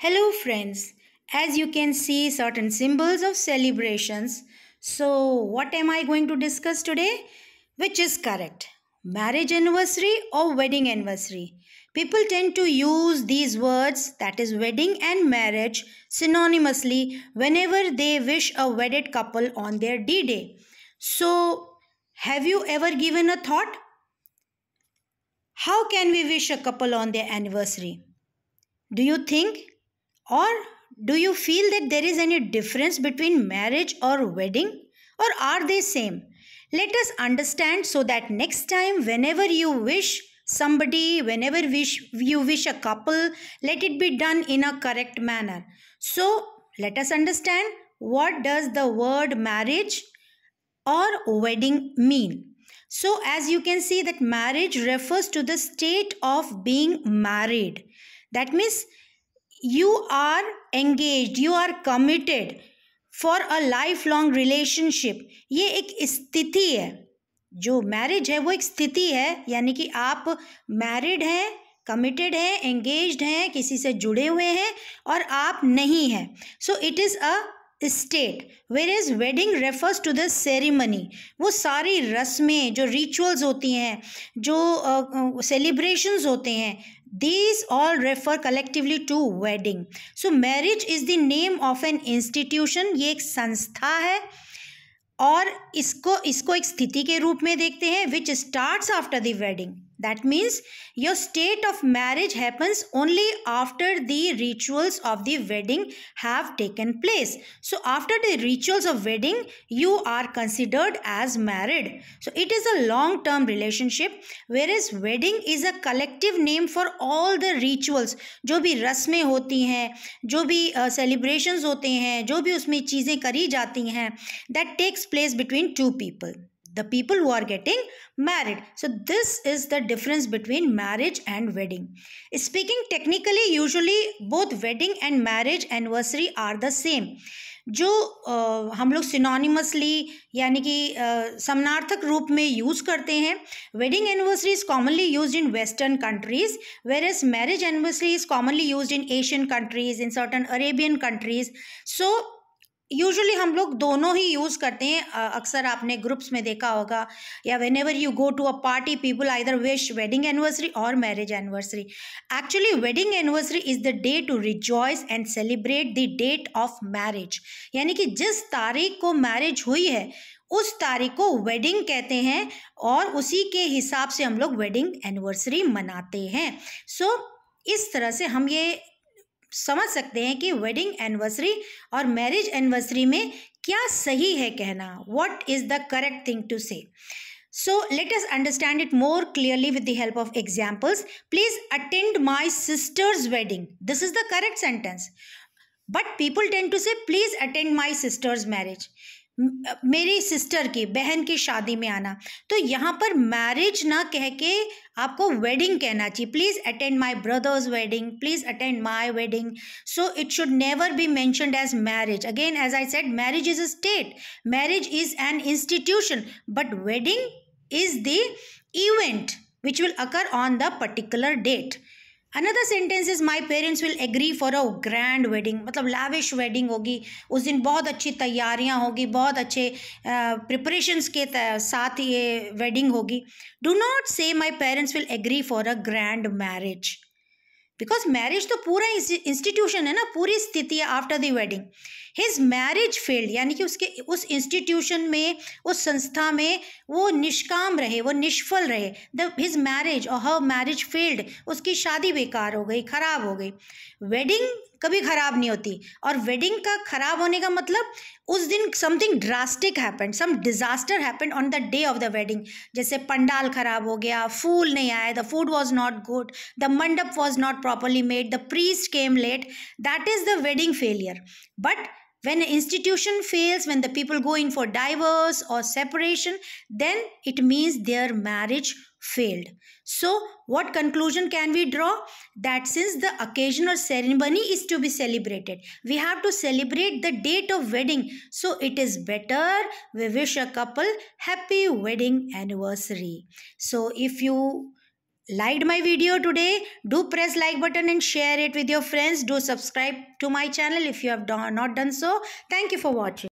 Hello friends, as you can see certain symbols of celebrations. So what am I going to discuss today? Which is correct? Marriage anniversary or wedding anniversary? People tend to use these words, that is wedding and marriage, synonymously whenever they wish a wedded couple on their D-Day. So have you ever given a thought? How can we wish a couple on their anniversary? Do you think or do you feel that there is any difference between marriage or wedding, or are they same? Let us understand so that next time whenever you wish somebody, whenever you wish a couple, let it be done in a correct manner. So let us understand what does the word marriage or wedding mean. So as you can see that marriage refers to the state of being married. That means you are engaged, you are committed for a lifelong relationship. ये एक स्थिति है, जो marriage है वो एक स्थिति है, यानी कि आप मैरिड हैं, कमिटेड हैं, एंगेज्ड हैं, किसी से जुड़े हुए हैं और आप नहीं हैं. So it is a state. Whereas wedding refers to the ceremony. वो सारी रस्में जो रिचुअल्स होती हैं, जो सेलिब्रेशंस होते हैं, these all refer collectively to wedding. So marriage is the name of an institution. ये एक संस्था है और इसको एक स्थिति के रूप में देखते हैं which starts after the wedding. That means your state of marriage happens only after the rituals of the wedding have taken place. So after the rituals of wedding, you are considered as married. So it is a long-term relationship, whereas wedding is a collective name for all the rituals. जो भी रस्में होती हैं, जो भी celebrations होते हैं, जो भी उसमें चीज़ें करी जाती हैं, that takes place between two people. The people who are getting married. So this is the difference between marriage and wedding. Speaking technically, usually both wedding and marriage anniversary are the same. जो हम लोग synonymously यानी कि समानार्थक रूप में use करते हैं. Wedding anniversary is commonly used in western countries, whereas marriage anniversary is commonly used in Asian countries, in certain Arabian countries. So usually हम लोग दोनों ही यूज़ करते हैं. अक्सर आपने ग्रुप्स में देखा होगा, या whenever you go to a party people either wish wedding anniversary और marriage anniversary. Actually wedding anniversary is the day to rejoice and celebrate the date of marriage. यानी कि जिस तारीख को मैरिज हुई है उस तारीख को वेडिंग कहते हैं और उसी के हिसाब से हम लोग वेडिंग एनिवर्सरी मनाते हैं. सो इस तरह से हम ये समझ सकते हैं कि वेडिंग एनिवर्सरी और मैरिज एनिवर्सरी में क्या सही है कहना. What is the correct thing to say. So let us understand it more clearly with the help of examples. Please attend my sister's wedding. This is the correct sentence. But people tend to say please attend my sister's marriage. मेरी sister की, बहन की शादी में आना. तो यहाँ पर मैरिज ना कह के आपको वेडिंग कहना चाहिए. Please attend my brother's wedding, please attend my wedding. So it should never be mentioned as marriage. Again as I said, marriage is a state, marriage is an institution, but wedding is the event which will occur on the particular date. Another sentence is my parents will agree for a grand wedding. मतलब lavish wedding होगी, उस दिन बहुत अच्छी तैयारियां होगी, बहुत अच्छे preparations के साथ ये wedding होगी. Do not say my parents will agree for a grand marriage. Because marriage तो पूरा इंस्टीट्यूशन है ना, पूरी स्थिति है after the wedding. His marriage failed, यानी कि उसके उस इंस्टीट्यूशन में, उस संस्था में वो निष्काम रहे, वो निष्फल रहे. हिज मैरिज और हर मैरिज फेल्ड, उसकी शादी बेकार हो गई, खराब हो गई. वेडिंग कभी खराब नहीं होती, और वेडिंग का खराब होने का मतलब उस दिन something drastic happened, some disaster happened on the day of the wedding. जैसे पंडाल खराब हो गया, फूल नहीं आए, the food was not good, the mandap was not properly made, the priest came late. That is the wedding failure. But when an institution fails, when the people go in for divorce or separation, then it means their marriage failed. So what conclusion can we draw? That since the occasion or ceremony is to be celebrated, we have to celebrate the date of wedding. So it is better we wish a couple happy wedding anniversary. So if you liked my video today, do press like button and share it with your friends. Do subscribe to my channel if you have not done so. Thank you for watching.